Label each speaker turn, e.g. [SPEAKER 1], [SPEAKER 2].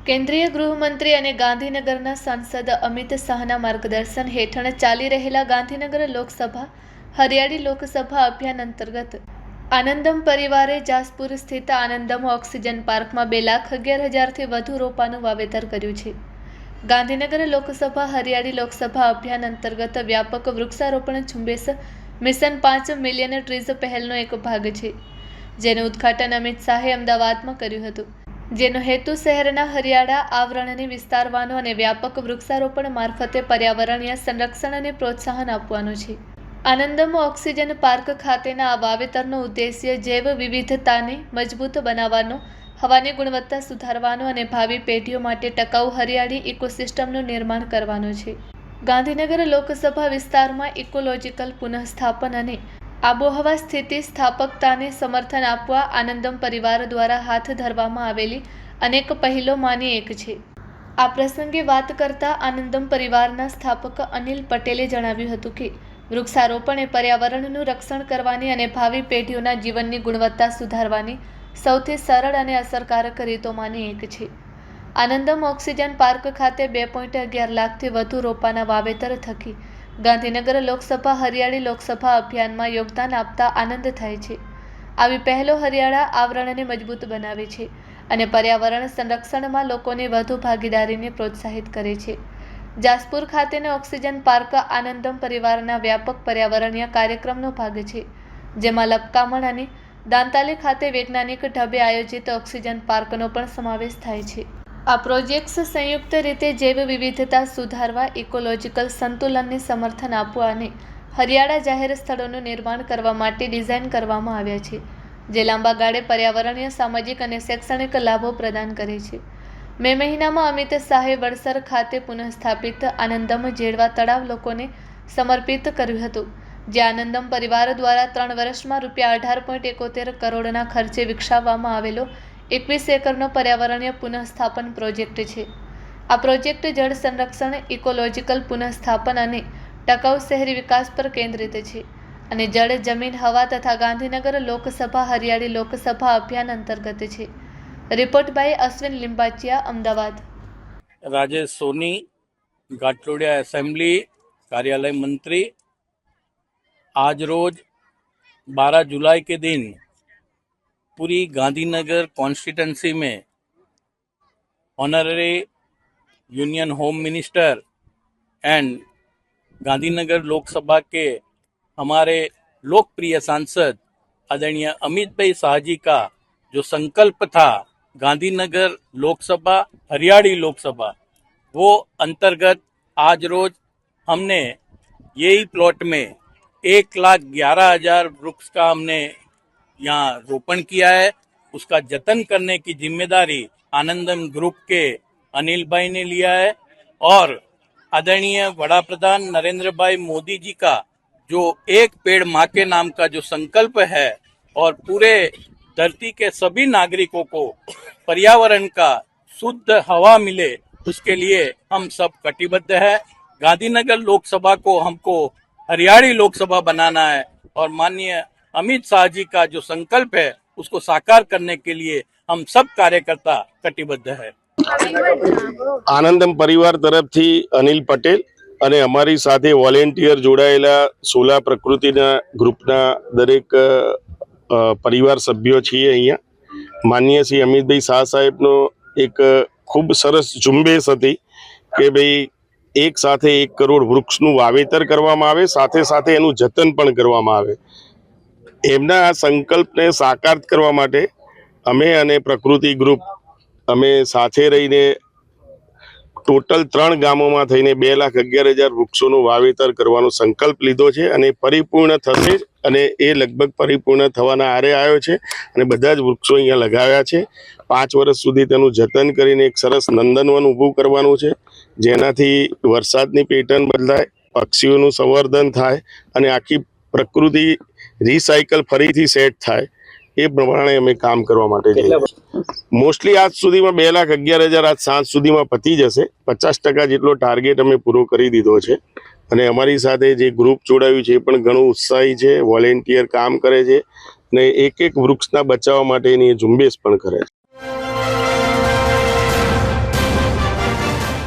[SPEAKER 1] કેન્દ્રીય ગૃહમંત્રી અને ગાંધીનગરના સાંસદ અમિત શાહના માર્ગદર્શન હેઠળ ચાલી રહેલા ગાંધીનગર લોકસભા હરિયાળી લોકસભા અભિયાન અંતર્ગત આનંદમ પરિવારે જાસપુર સ્થિત આનંદમ ઓક્સિજન પાર્કમાં 2,11,000થી વધુ રોપાનું વાવેતર કર્યું છે. ગાંધીનગર લોકસભા હરિયાળી લોકસભા અભિયાન અંતર્ગત વ્યાપક વૃક્ષારોપણ ઝુંબેશ મિશન 5 મિલિયન ટ્રીઝ પહેલનો એક ભાગ છે, જેનું ઉદ્ઘાટન અમિત શાહે અમદાવાદમાં કર્યું હતું. જેનો હેતુ શહેરના હરિયાળા આવરણને વિસ્તારવાનો અને વ્યાપક વૃક્ષારોપણ મારફતે પર્યાવરણીય સંરક્ષણને પ્રોત્સાહન આપવાનો છે. આનંદમ ઓક્સિજન પાર્ક ખાતેના આ વાવેતરનો ઉદ્દેશ્ય જૈવ વિવિધતાને મજબૂત બનાવવાનો, હવાની ગુણવત્તા સુધારવાનો અને ભાવિ પેઢીઓ માટે ટકાઉ હરિયાળી ઇકોસિસ્ટમનું નિર્માણ કરવાનો છે. ગાંધીનગર લોકસભા વિસ્તારમાં ઇકોલોજીકલ પુનઃસ્થાપન અને આબોહવા સ્થિતિ સ્થાપકતાને સમર્થન આપવા આનંદમ પરિવાર દ્વારા હાથ ધરવામાં આવેલી અનેક પહેલોમાંની એક છે. આ પ્રસંગે વાત કરતા આનંદમ પરિવારના સ્થાપક અનિલ પટેલે જણાવ્યું હતું કે વૃક્ષારોપણ એ પર્યાવરણનું રક્ષણ કરવાની અને ભાવિ પેઢીઓના જીવનની ગુણવત્તા સુધારવાની સૌથી સરળ અને અસરકારક રીતોમાંની એક છે. આનંદમ ઓક્સિજન પાર્ક ખાતે 2.11 લાખથી વધુ રોપાના વાવેતર થકી ગાંધીનગર લોકસભા હરિયાળી લોકસભા અભિયાનમાં યોગદાન આપતા આનંદ થાય છે. આવી પહેલો હરિયાળા આવરણને મજબૂત બનાવે છે અને પર્યાવરણ સંરક્ષણમાં લોકોની વધુ ભાગીદારીને પ્રોત્સાહિત કરે છે. જાસપુર ખાતેનો ઓક્સિજન પાર્ક આનંદમ પરિવારના વ્યાપક પર્યાવરણીય કાર્યક્રમનો ભાગ છે, જેમાં લપકામણ અને દાંતાલી ખાતે વૈજ્ઞાનિક ઢબે આયોજિત ઓક્સિજન પાર્કનો પણ સમાવેશ થાય છે. આ પ્રોજેક્ટ્સ સંયુક્ત રીતે જૈવ વિવિધતા સુધારવા, ઇકોલોજીકલ સંતુલનને સમર્થન આપવા અને હરિયાળા જાહેર સ્થળોનું નિર્માણ કરવા માટે ડિઝાઇન કરવામાં આવ્યા છે, જે લાંબા ગાળે પર્યાવરણીય, સામાજિક અને શૈક્ષણિક લાભો પ્રદાન કરે છે. મે મહિનામાં અમિત શાહે વડસર ખાતે પુનઃસ્થાપિત આનંદમ જેડવા તળાવ લોકોને સમર્પિત કર્યું હતું, જે આનંદમ પરિવાર દ્વારા 3 વર્ષમાં ₹18.71 કરોડના ખર્ચે વિકસાવવામાં આવેલો 21 એકરનો પર્યાવરણીય પુનઃસ્થાપન પ્રોજેક્ટ છે. આ પ્રોજેક્ટ જળ સંરક્ષણ, ઇકોલોજીકલ પુનઃસ્થાપન અને ટકાઉ શહેરી વિકાસ પર કેન્દ્રિત છે અને જળ, જમીન, હવા તથા ગાંધીનગર લોકસભા હરિયાળી લોકસભા અભિયાન અંતર્ગત છે. Report by Ashwin Limbachiya, Ahmedabad.
[SPEAKER 2] Rajesh Soni, Ghatlodia assembly कार्यालय मंत्री, आज रोज 12 जुलाई के दिन पूरी गांधीनगर कॉन्स्टिट्यूंसी में honorary union home minister and Gandhinagar Lok Sabha के हमारे लोकप्रिय सांसद आदरणीय अमित भाई शाह जी का जो संकल्प था गांधीनगर लोकसभा हरियाली लोकसभा, वो अंतर्गत आज रोज हमने यही प्लॉट में 1,11,000 वृक्ष का हमने यहाँ रोपण किया है. उसका जतन करने की जिम्मेदारी आनंदम ग्रुप के अनिल भाई ने लिया है और आदरणीय वड़ा प्रधान नरेंद्र भाई मोदी जी का जो एक पेड़ माँ के नाम का जो संकल्प है और पूरे धरती के सभी नागरिकों को पर्यावरण का शुद्ध हवा मिले, उसके लिए हम सब कटिबद्ध है. गांधीनगर लोकसभा को हमको हरियाली लोकसभा बनाना है और माननीय अमित शाह जी का जो संकल्प है उसको साकार करने के लिए हम सब कार्यकर्ता कटिबद्ध है.
[SPEAKER 3] આનંદમ પરિવાર તરફથી અનિલ પટેલ અને અમારી સાથે વોલેન્ટિયર જોડાયેલા સોલા પ્રકૃતિના ગ્રુપના દરેક પરિવાર સભ્યો છીએ. અહીંયા માનનીય શ્રી અમિતભાઈ શાહ સાહેબનો એક ખૂબ સરસ ઝુંબેશ હતી કે ભાઈ એક સાથે 1 કરોડ વૃક્ષનું વાવેતર કરવામાં આવે, સાથે સાથે એનું જતન પણ કરવામાં આવે. એમના આ સંકલ્પને સાકાર કરવા માટે અમે અને પ્રકૃતિ ગ્રુપ અમે સાથે રહીને ટોટલ 3 ગામોમાં થઈને 2,11,000 વૃક્ષોનું વાવેતર કરવાનો સંકલ્પ લીધો છે અને પરિપૂર્ણ થશે અને એ લગભગ પરિપૂર્ણ થવાના આરે આવ્યો છે અને બધા જ વૃક્ષો અહીંયા લગાવ્યા છે. 5 વર્ષ સુધી તેનું જતન કરીને એક સરસ નંદનવન ઊભું કરવાનું છે, જેનાથી વરસાદની પેટર્ન બદલાય, પક્ષીઓનું સંવર્ધન થાય અને આખી પ્રકૃતિ રિસાયકલ ફરીથી સેટ થાય. એ પ્રમાણે અમે કામ કરવા માટે જઈએ. મોસ્ટલી આજ સુધીમાં 2,11,000 આજ સાંજ સુધીમાં પતી જશે. 50% જેટલો ટાર્ગેટ અમે પૂરો કરી દીધો છે અને અમારી સાથે જે ગ્રુપ જોડાયું છે એ પણ ઘણું ઉત્સાહી છે, વોલેન્ટિયર કામ કરે છે અને એક વૃક્ષના બચાવવા માટેની ઝુંબેશ પણ કરે છે.